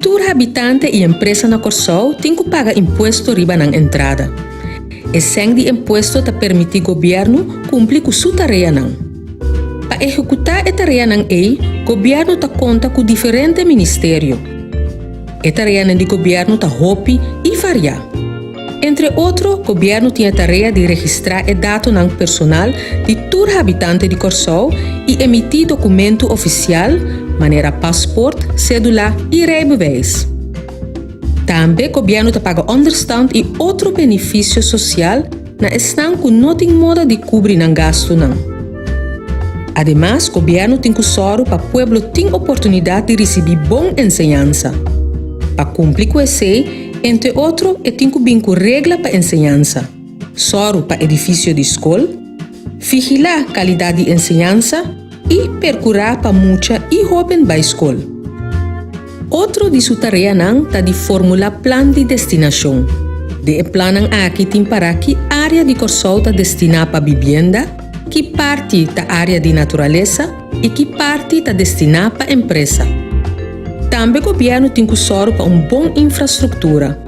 tur habitante e empresa na Corsou tem que pagar imposto riba na entrada. E sem de imposto ta permitir governo cumprir com sua tarefa não. Para executar a tarefa não governo ta conta com diferentes ministérios. A tarefa de governo ta hopi e varia. Entre outros, o governo tem a tarefa de registrar o dado não personal de tur habitante de Corsou e emitir documento oficial, maneira passaporte, cédula e rijbewijs. Também o governo te paga onderstand e outro benefício social na estão que não tem modo de cobrir não gasto não. Ademais, o governo tem que sorro para o povo ter oportunidade de receber boa ensinança. Para cumprir com isso, entre outros, tem que vir com regra para ensinança, sorro para edifício de escola, vigilar a qualidade de ensinança e percurar para muita e jovem para a escola. Outro de sua tarefa está de formular plano de destinação. De plano aqui tem para que área de Corsou está destinada para vivienda, que parte da área de natureza e que parte está destinada para empresa. Também o governo tem que sorrir para uma boa infraestrutura,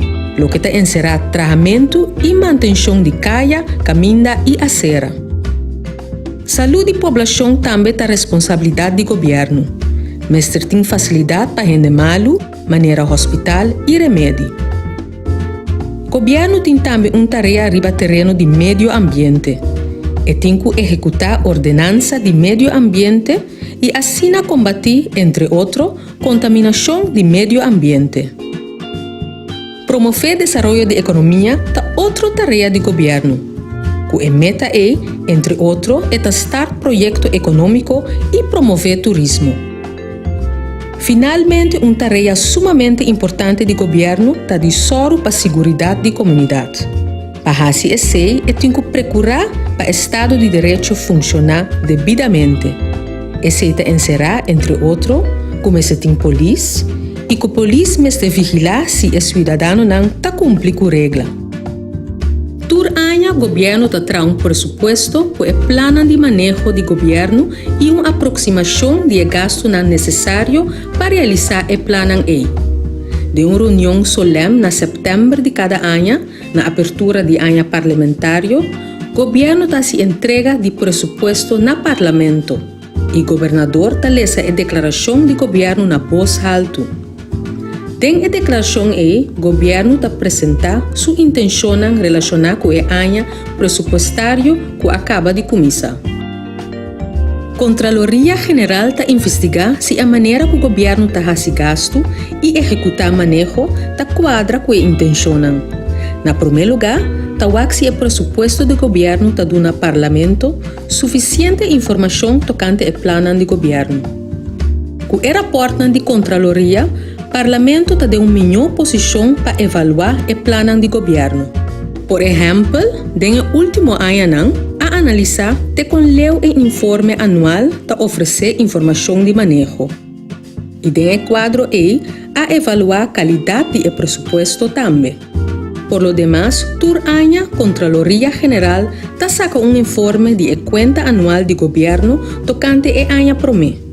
o que está encerrar tratamento e manutenção de caia, caminho e acera. Saúde da população também é responsabilidade do governo. Mas tem facilidade para gente malo, maneira hospital e remédio. O governo tem também uma tarefa riba terreno de meio ambiente e tem que executar ordenança de meio ambiente e assim combater, entre outros, contaminação de meio ambiente. Promover o desenvolvimento da economia é outra tarefa do governo. A meta é, entre outros, estar projeto econômico e promover turismo. Finalmente, uma tarefa sumamente importante do governo é de sorro para a segurança da comunidade. Para assim ser, tem que procurar para o Estado de Direito funcionar devidamente. Esse está encerrar, entre outros, como se tem polícia, e que a polícia deve vigilar se o cidadão não está cumprindo com a regra. Por ano, o governo está trazendo um pressuposto para o plano de manejo do governo e uma aproximação de gasto necessário para realizar o plano De uma reunião solene na setembro de cada ano, na abertura do ano parlamentário, o governo está se entrega de pressuposto no parlamento e o governador está lendo a declaração de governo na voz alta. Tem a declaração o governo está apresentar sua intenção relacionada com o ano pressupostário que acaba de começar. Contraloria General está investigar se a maneira que o governo está fazendo gasto e executar manejo está quadra com a intenção. Na primeiro lugar, está se o pressuposto do governo está dando ao parlamento suficiente informação tocante ao plano de governo. Com o rapporto de Contraloria, o Parlamento está de uma melhor posição para avaliar o plano de governo. Por exemplo, no último ano, a analisar te com leu e informe anual para oferecer informação de manejo. E no quadro a avaliar a qualidade do pressuposto também. Por lo demás, por ano, a Contraloria General está sacando informe de conta anual de governo tocante ao ano promê.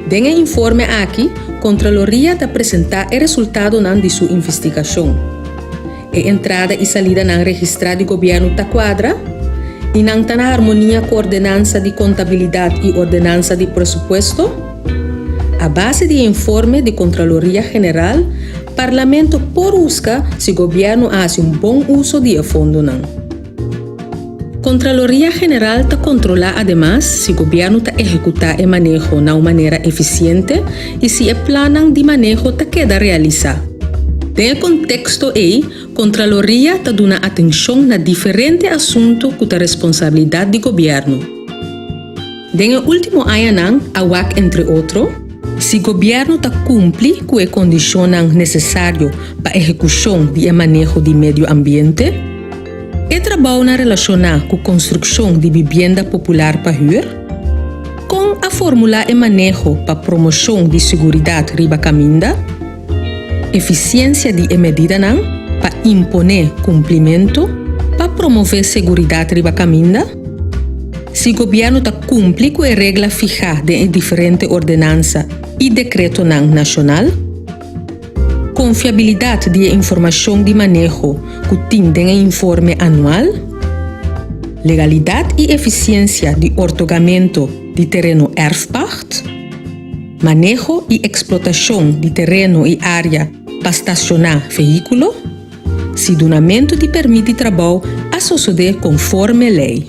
No informe aqui, a Contraloria está apresentando o resultado de sua investigação. A entrada e saída na registrado de governo está quadra e não está na harmonia com a ordenança de contabilidade e ordenança de pressuposto. A base do informe de Contraloria General, o Parlamento por buscar se o governo faz bom uso de fundo não. Contraloria General está controlar además se o governo está executar o manejo de uma maneira eficiente e se o plano de manejo está queda realizado. No contexto Contraloria está dando atenção a diferentes assuntos com a responsabilidade do governo. No último ano, entre outros, se o governo está cumpre com as condições necessárias para a execução do manejo do meio ambiente, e trabalho relacionado com a construção de vivenda popular para huur, com a formular e manejo para a promoção de segurança riba caminda, eficiência de medida para imponer cumprimento, para promover segurança riba caminda, se o governo está cumpre com a regra fijada em diferentes ordenanças e decreto nacional, confiabilidade de informação de manejo que tem em informe anual, legalidade e eficiência de ortogamento de terreno erfpacht, manejo e explotação de terreno e área para estacionar veículo, sidonamento de permite de trabalho a suceder conforme lei.